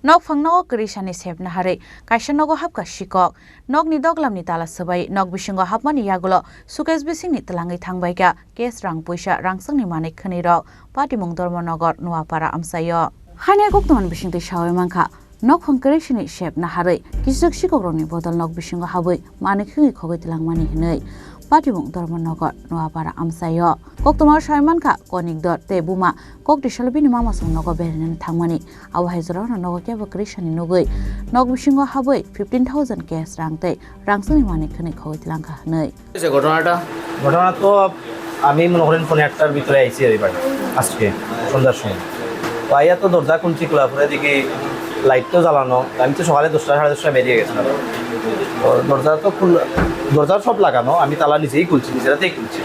Nokphang Nogo Krishani Sebna Hare, Kaisha Nogo Hapka Shikok, Nokni Duglamni Tala Swbaiwi, Nok Bishingo Hapmani Yagulo, Sukas Bisingni Tlangi Thangbaika, Kes Rangpuisa, Rangchakni Manik Khanirok, Patimung Dormo Nogor, Nuapara Amsayo. Hanya Gokton Bishingti Shawe Manka, Nokphang Krishani Sebna Hare, Kisuk Shikokroni Bodol Nok Bishingo Habui, Manik Khogwi Twlangmani Hinei. Patimung Dormo Nogor, Nuapara Amsayo. Koktomar Shaimanka, Konik dot Tebuma, Kok the Shalabini Mamasung Nogo Berin Tangmani, our Hezron Nogo Keva Krishani Nogui, Nog Bishingo Habui, 15,000 Kes Rangte, Rangsuni Manik Twlangkha Nei. Is a Gotonata? Gotonato, আমি মনে করেন ফোনে একটার ভিতরে আইছি এবার আজকে সন্ধ্যার সময় পাইয়া তো দরজা খুলছি খোলা পরে দেখি লাইট তো জ্বালানো আমি তো সকালে 10টা সাড়ে 10টায় বেরিয়ে গেছিলাম তো দরজা তো দরজা সব লাগানো আমি তালা নিজেই খুলছি নিজেরাতেই খুলছি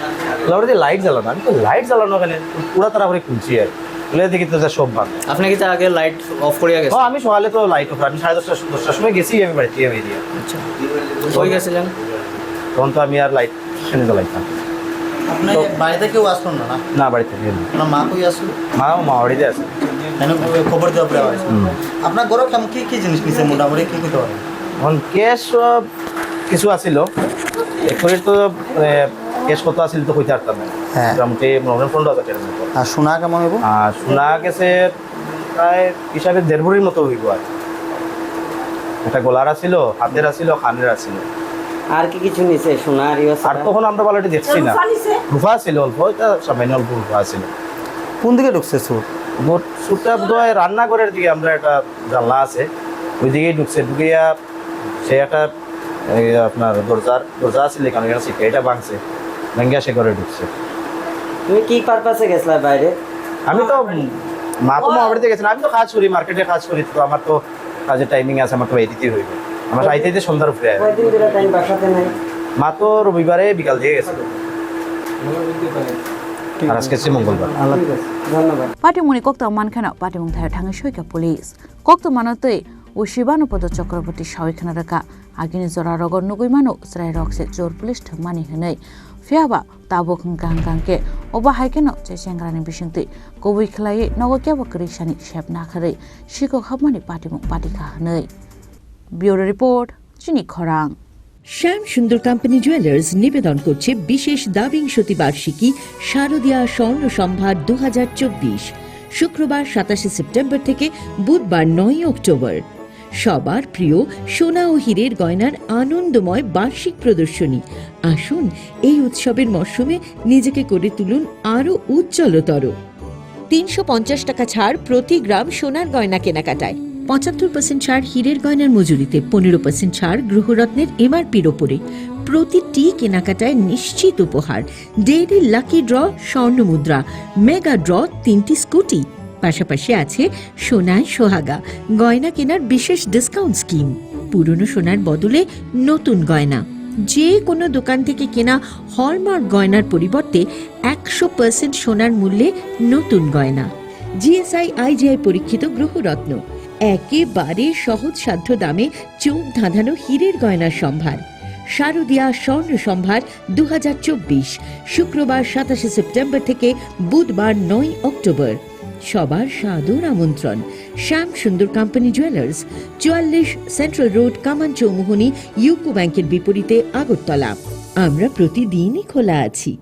তারপরে লাইট জ্বালানো আমি তো লাইট জ্বালানো কেন পুরো তারা করে খুলছি আর খুলে দেখি তো সব ভাগ আপনি কি তার আগে লাইট অফ করিয়া গেছেন আমি সকালে তো লাইট অফ আমি 10:30টার সময় গেছি আমি বাড়িতে বেরিয়ে আচ্ছা কই গেছিলেন তখন তো আমি আর লাইট শুনে জ্বালাইতাম আপনি বাড়িতে কেউ আসলো না না বাড়িতে নেই আপনার মা কই আসলো মা বাড়িতে আছে খবর দেওয়া পরে আসছে আপনার ঘরে কেমন কি জিনিস নিছে মোটামুটি কি করতে পারে এখন ক্যাশ কিছু আছিল এরপরে তো ক্যাশ কত আছিল তো কইতে পারতাম না মোটামুটি 15,000 টাকার মতো আর সোনা কেমন হইব আর সোনা গেছে প্রায় হিসাবে 1.5 ভরির মতো হইব আর একটা গলার আছিল হাতের আছিল কানের আছিল আর কি কিছু নিছে সোনার আর তখন আমরা বালাটি দেখছি না রূপা ছিল অল্প এটা সামান্য অল্প রূপা ছিল কোন দিকে ঢুকছে সুর সুরটা বোধহয় রান্নাঘরের দিকে আমরা একটা জানলা আছে ওই দিকেই ঢুকছে ঢুকিয়া সে একটা আপনার দরজা আছিল এখানে শিখে এটা ভাঙছে ভেঙ্গিয়া সে ঘরে ঢুকছে তুমি কি পারপাসে গেছলা বাইরে আমি তো মা বাড়িতে গেছিলাম আমি তো কাজ করি মার্কেটে কাজ করি তো আমার তো কাজের টাইমিং আছে আমার তো দিতেই হইবে আমার আইতে সন্ধ্যার উপরে কয়দিন ধরে টাইম বাসাতে নাই মা তো রবিবারে বিকাল দিয়ে গেছে আর আজকে মঙ্গলবার ধন্যবাদ Patimuni Kokta Mankhana, Patimung Thai Tangashoika Police. Kokta Manote, Ushibano Podo Chakraborty Shawikanaraka, Agini Zora Rogo Nuguimano, Srai Roxet, Jor Police to Money Hene, Fiaba, Tabok Ganganke, Oba Haikeno, Cheshangrani Bishinti, Khogwi Clay, Nogo Keva Krishani, Shep Nakare, Shiko Habmani Patimung Patika Hene. Bureau Report, Chini Khorang. শ্যাম সুন্দর company jewellers নিবেদন করছে বিশেষ দাবিংশতি বার্ষিকী শারদীয়া স্বর্ণ সম্ভার 2024 শুক্রবার 27 September থেকে বুধবার 9 অক্টোবর সবার প্রিয় সোনা ও হীরের গয়নার আনন্দময় বার্ষিক প্রদর্শনী আসুন এই উৎসবের মরশুমে নিজেকে করে তুলুন আরো উজ্জ্বলতর 350 টাকা ছাড় প্রতি গ্রাম সোনার গয়না কেনাকাটায় 75% ছাড় হীরের গয়নার মজুরিতে 15% ছাড় গৃহরত্নের এমআরপির ওপরে প্রতিটি কেনাকাটায় নিশ্চিত উপহার ডেইলি লাকি ড্র স্বর্ণ মুদ্রা মেগা ড্র 3টি স্কুটি পাশাপাশি আছে সোনায় সোহাগা গয়না কেনার বিশেষ ডিসকাউন্ট স্কিম পুরনো সোনার বদলে নতুন গয়না যে কোনো দোকান থেকে কেনা হলমার্ক গয়নার পরিবর্তে 100% সোনার মূল্যে নতুন গয়না জিএসআই আইজিআই পরীক্ষিত গ্রহরত্ন একেবারে সহজসাধ্য দামে চোখ ধাঁধানো হীরের গয়নার সম্ভার শারদীয়া স্বর্ণ সম্ভার 2024 শুক্রবার 27 সেপ্টেম্বর থেকে বুধবার 9 অক্টোবর সবার সাদর আমন্ত্রণ শ্যাম সুন্দর কোম্পানি জুয়েলার্স 44 সেন্ট্রাল রোড কামান চৌমুহনী ইউকো ব্যাংকের বিপরীতে আগরতলা আমরা প্রতিদিনই খোলা আছি